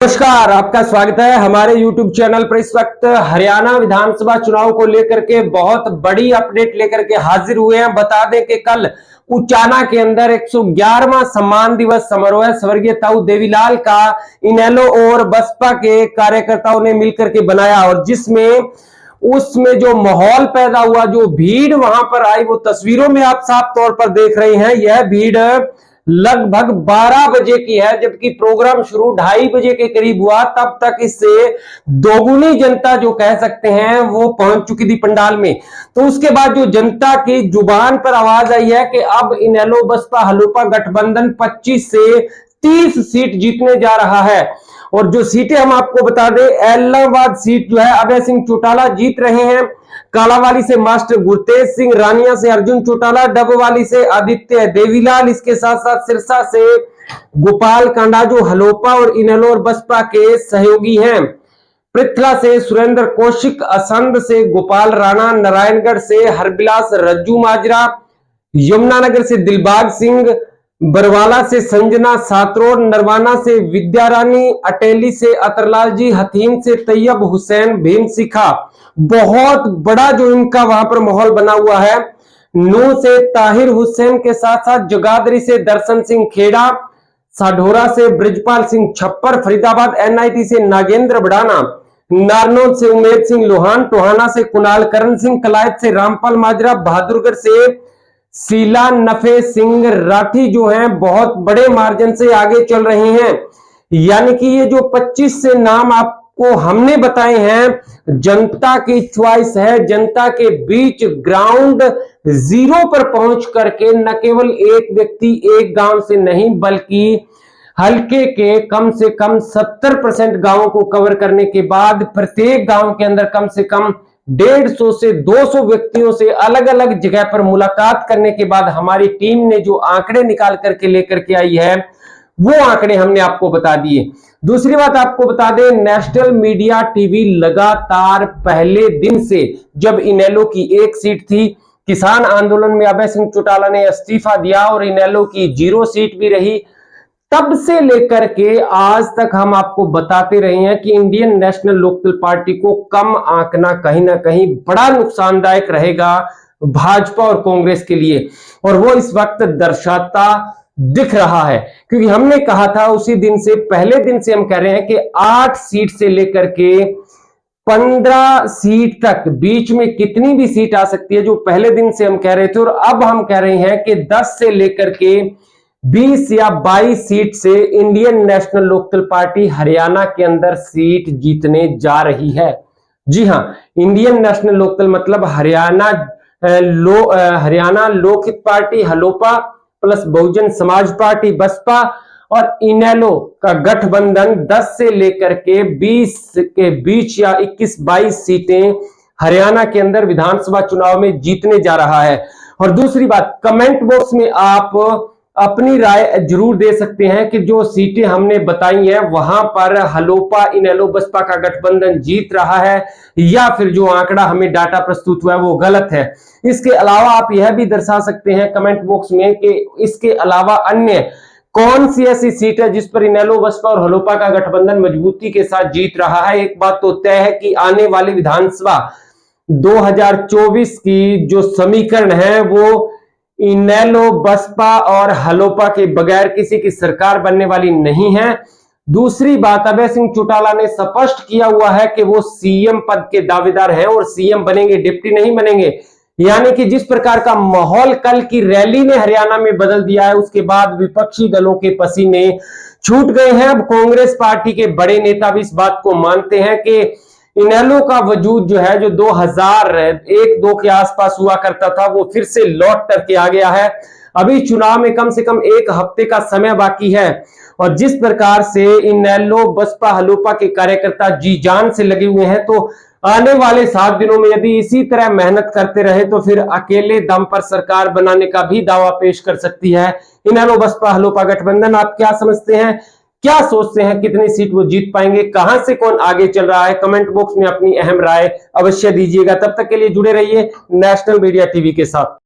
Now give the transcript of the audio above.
नमस्कार, आपका स्वागत है हमारे YouTube चैनल पर। इस वक्त हरियाणा विधानसभा चुनाव को लेकर के बहुत बड़ी अपडेट लेकर के हाजिर हुए हैं। बता दें कि कल उचाना के अंदर 111वां सम्मान दिवस समारोह स्वर्गीय ताऊ देवीलाल का इनेलो और बसपा के कार्यकर्ताओं ने मिलकर के बनाया, और जिसमें उसमें जो माहौल पैदा हुआ, जो भीड़ वहां पर आई, वो तस्वीरों में आप साफ तौर पर देख रहे हैं। यह भीड़ लगभग 12 बजे की है, जबकि प्रोग्राम शुरू 2:30 बजे के करीब हुआ। तब तक इससे दोगुनी जनता जो कह सकते हैं वो पहुंच चुकी थी पंडाल में। तो उसके बाद जो जनता की जुबान पर आवाज आई है कि अब इनेलो बसपा हलोपा गठबंधन 25 से 30 सीट जीतने जा रहा है। और जो सीटें हम आपको बता दें, एलनाबाद सीट जो है अभय सिंह चौटाला जीत रहे हैं, कालावाली से मास्टर गुरतेज सिंह, रानिया से अर्जुन चौटाला, डबवाली से आदित्य देवीलाल, इसके साथ साथ सिरसा से गोपाल कांडा जो हलोपा और इनेलो और बसपा के सहयोगी हैं, पृथला से सुरेंद्र कौशिक, असंध से गोपाल राणा, नारायणगढ़ से हरबिलास रज्जू माजरा, यमुनानगर से दिलबाग सिंह, बरवाला से संजना सात्रोड, नरवाना से विद्यारानी, अटेली से अतरलाल जी, हथीन से तैयब हुसैन भीम सिखा। बहुत बड़ा जो इनका वहां पर माहौल बना हुआ है। नू से ताहिर हुसैन के साथ साथ जगाधरी से दर्शन सिंह खेड़ा, साढोरा से ब्रिजपाल सिंह छप्पर, फरीदाबाद एनआईटी से नागेंद्र बड़ाना, नारनौल से उमेद सिंह लोहान, टोहाना से कुणाल करण सिंह, कलायत से रामपाल माजरा, बहादुरगढ़ से शीला नफे सिंह राठी जो हैं बहुत बड़े मार्जिन से आगे चल रहे हैं। यानी कि ये जो 25 से नाम आपको हमने बताए हैं, जनता की च्वाइस है। जनता के बीच ग्राउंड जीरो पर पहुंच करके न केवल एक व्यक्ति एक गांव से नहीं, बल्कि हल्के के कम से कम 70% गांवों को कवर करने के बाद प्रत्येक गांव के अंदर कम से कम 150 से 200 व्यक्तियों से अलग अलग जगह पर मुलाकात करने के बाद हमारी टीम ने जो आंकड़े निकाल करके लेकर के आई है, वो आंकड़े हमने आपको बता दिए। दूसरी बात आपको बता दें, नेशनल मीडिया टीवी लगातार पहले दिन से, जब इनेलो की एक सीट थी, किसान आंदोलन में अभय सिंह चौटाला ने इस्तीफा दिया और इनेलो की 0 सीट भी रही, तब से लेकर के आज तक हम आपको बताते रहे हैं कि इंडियन नेशनल लोकदल पार्टी को कम आंकना कहीं ना कहीं बड़ा नुकसानदायक रहेगा भाजपा और कांग्रेस के लिए, और वो इस वक्त दर्शाता दिख रहा है। क्योंकि हमने कहा था उसी दिन से, पहले दिन से हम कह रहे हैं कि 8 सीट से लेकर के 15 सीट तक, बीच में कितनी भी सीट आ सकती है, जो पहले दिन से हम कह रहे थे। और अब हम कह रहे हैं कि 10 से लेकर के 20 या 22 सीट से Indian national Lokdal party Haryana के अंदर सीट जीतने जा रही है। जी हां, इंडियन नेशनल लोकदल मतलब Haryana Lokhit party HLOPA plus Bahujan Samaj party Baspa और इनेलो का गठबंधन 10 से लेकर के 20 के बीच या 21-22 सीटें हरियाणा के अंदर विधानसभा चुनाव में जीतने जा रहा है। और दूसरी बात, कमेंट बॉक्स में आप अपनी राय जरूर दे सकते हैं कि जो सीटें हमने बताई हैं वहां पर हलोपा इनेलो बसपा का गठबंधन जीत रहा है, या फिर जो आंकड़ा हमें डाटा प्रस्तुत हुआ है वो गलत है। इसके अलावा आप यह भी दर्शा सकते हैं कमेंट बॉक्स में कि इसके अलावा अन्य कौन सी ऐसी सीट है जिस पर इनेलो बसपा और हलोपा का गठबंधन मजबूती के साथ जीत रहा है। एक बात तो तय है कि आने वाली विधानसभा 2024 की जो समीकरण है वो इनेलो बसपा और हलोपा के बगैर किसी की सरकार बनने वाली नहीं है। दूसरी बात, अभय सिंह चौटाला ने स्पष्ट किया हुआ है कि वो सीएम पद के दावेदार हैं और सीएम बनेंगे, डिप्टी नहीं बनेंगे। यानी कि जिस प्रकार का माहौल कल की रैली ने हरियाणा में बदल दिया है, उसके बाद विपक्षी दलों के पसीने छूट गए हैं। अब कांग्रेस पार्टी के बड़े नेता भी इस बात को मानते हैं कि इनेलो का वजूद जो है, जो 2001-2 के आसपास हुआ करता था, वो फिर से लौट करके आ गया है। अभी चुनाव में कम से कम 1 हफ्ते का समय बाकी है, और जिस प्रकार से इनेलो बसपा हलोपा के कार्यकर्ता जी जान से लगे हुए हैं, तो आने वाले 7 दिनों में यदि इसी तरह मेहनत करते रहे तो फिर अकेले दम पर सरकार बनाने का भी दावा पेश कर सकती है इनेलो बसपा हलोपा गठबंधन। आप क्या समझते हैं, क्या सोचते हैं, कितनी सीट वो जीत पाएंगे, कहां से कौन आगे चल रहा है? कमेंट बॉक्स में अपनी अहम राय अवश्य दीजिएगा। तब तक के लिए जुड़े रहिए नेशनल मीडिया टीवी के साथ।